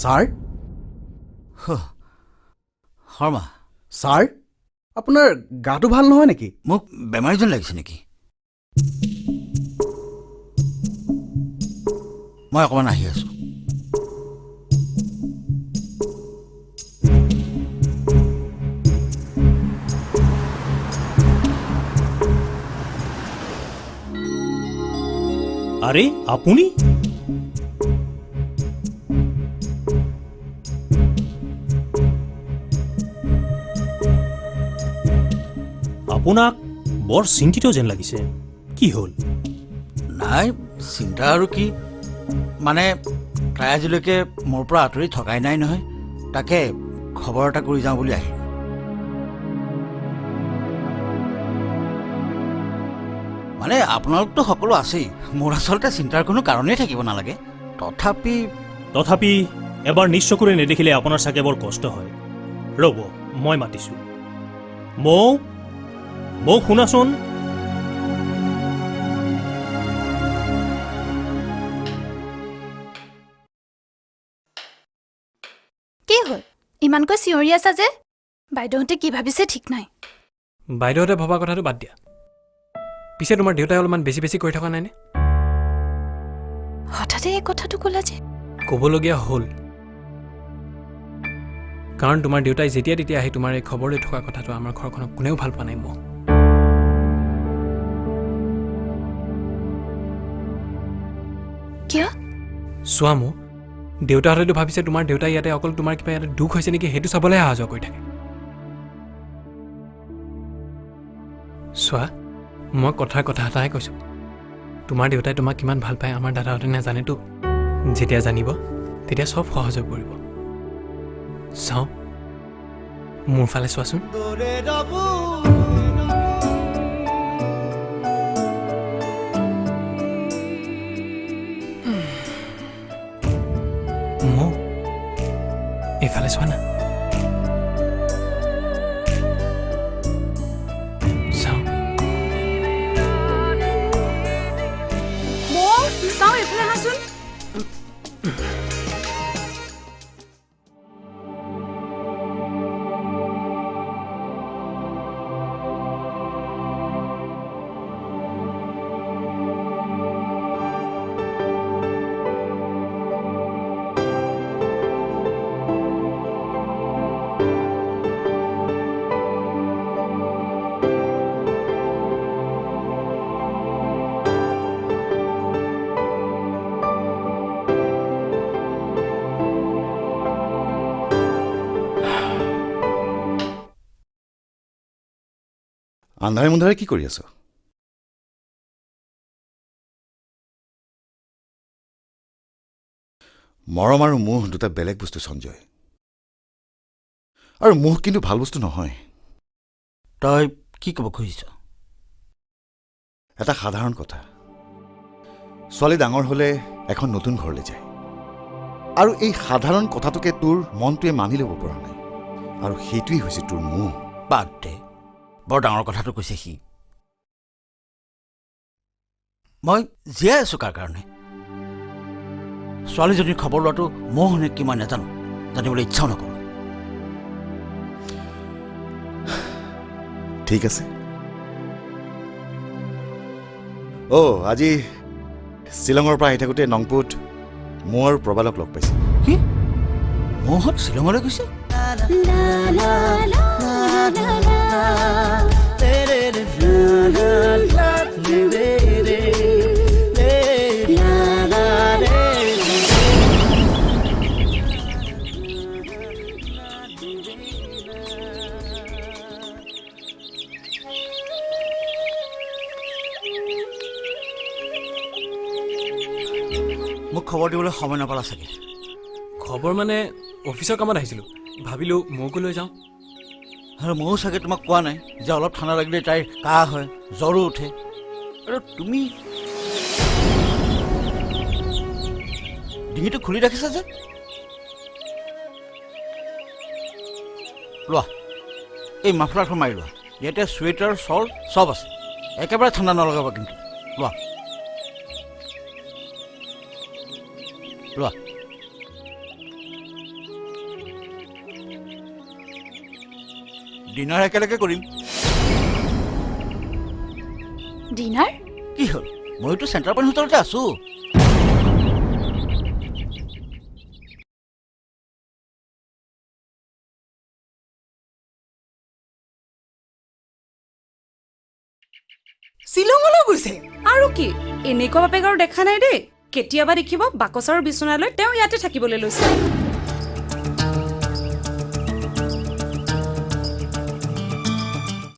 Sir Sharma sir আপোনাৰ গাটো ভাল নহয় নেকি? মোক বেমাৰী যেন লাগিছে নেকি? মই অকণমান আহি আছোঁ। আৰে আপুনি আপোনাক বৰ চিন্তিত যেন লাগিছে, কি হ'ল? নাই চিন্তা আৰু কি, মানে তাই আজিলৈকে মোৰ পৰা আঁতৰি থকাই নাই নহয়, তাকে খবৰ এটা কৰি যাওঁ বুলি আহিলোঁ। মানে আপোনালোকতো সকলো আছেই, মোৰ আচলতে চিন্তাৰ কোনো কাৰণেই থাকিব নালাগে। তথাপি এবাৰ নিজ চকুৰে নেদেখিলে আপোনাৰ চাগে বৰ কষ্ট হয়। ৰ'ব মই মাতিছোঁ। মৌ শুনাচোন। কি হ'ল ইমানকৈ চিঞৰি আছা যে? বাইদেউহঁতে কি ভাবিছে ঠিক নাই। বাইদেউহঁতে ভবা কথাটো বাদ দিয়া। পিছে তোমাৰ দেউতাই অলপমান বেছি কৰি থকা নাইনে? হঠাতে এই কথাটো ক'লা যে? ক'বলগীয়া হ'ল, কাৰণ তোমাৰ দেউতাই যেতিয়া তেতিয়া আহি তোমাৰ এই খবৰ লৈ থকা কথাটো আমাৰ ঘৰখনক কোনেও ভাল পোৱা নাই। কিয়? চোৱা মো, দেউতাহঁতেতো ভাবিছে তোমাৰ দেউতাই ইয়াতে অকল তোমাৰ কিবা ইয়াতে দুখ হৈছে নেকি সেইটো চাবলৈ অহা যোৱা কৰি থাকে। চোৱা, মই কথা এটাহে কৈছোঁ, তোমাৰ দেউতাই তোমাক কিমান ভাল পায় আমাৰ দাদাহঁতে নাজানেতো। যেতিয়া জানিব তেতিয়া চব সহজ হৈ পৰিব। চাওঁ, মোৰ ফালে চোৱাচোন। এইফালে চোৱা না। চাওঁ এইফালে আহাচোন। আন্ধাৰে মুন্ধাৰে কি কৰি আছ? মৰম আৰু মোহ দুটা বেলেগ বস্তু সঞ্জয়, আৰু মোহ কিন্তু ভাল বস্তু নহয়। তই কি ক'ব খুজিছ? এটা সাধাৰণ কথা, ছোৱালী ডাঙৰ হ'লে এখন নতুন ঘৰলৈ যায়, আৰু এই সাধাৰণ কথাটোকে তোৰ মনটোৱে মানি ল'ব পৰা নাই, আৰু সেইটোৱেই হৈছে তোৰ মোহ। বাদ দে, বৰ ডাঙৰ কথাটো কৈছে সি। মই জীয়াই আছোঁ কাৰ কাৰণে? ছোৱালীজনীৰ খবৰ লোৱাটো মোহ নে কি মই নাজানো, জানিবলৈ ইচ্ছাও নকৰোঁ। ঠিক আছে। আজি শ্বিলঙৰ পৰা আহি থাকোঁতে নংপুত মৌ আৰু প্ৰবালক লগ পাইছে। কি মৌহঁত শ্বিলঙলৈ গৈছে? মোক খবৰ দিবলৈ সময় নাপালা চাগে। খবৰ মানে অফিচৰ কামত আহিছিলোঁ, ভাবিলোঁ মৌকো লৈ যাওঁ। আৰু ময়ো চাগে তোমাক কোৱা নাই যে অলপ ঠাণ্ডা লাগিলে তাইৰ কাহ হয়, জ্বৰো উঠে, আৰু তুমি ডিঙিটো খুলি ৰাখিছা যে। লোৱা, এই মাফলাৰখন মাৰি লোৱা, ইয়াতে চুৱেটাৰ শ্বল চব আছে, একেবাৰে ঠাণ্ডা নলগাব কিন্তু। লোৱা লোৱা। ডিনাৰ একেলগে কৰিম। ডিনাৰ? কি হ'ল, মইতো চেণ্টাৰ পইণ্ট হোটেলতে আছো। শ্বিলঙলৈ গৈছে আৰু কি এনেকুৱা বাপেক আৰু দেখা নাই দেই। কেতিয়াবা দেখিব বাকচ আৰু বিচনালৈ তেওঁ ইয়াতে থাকিবলৈ লৈছে।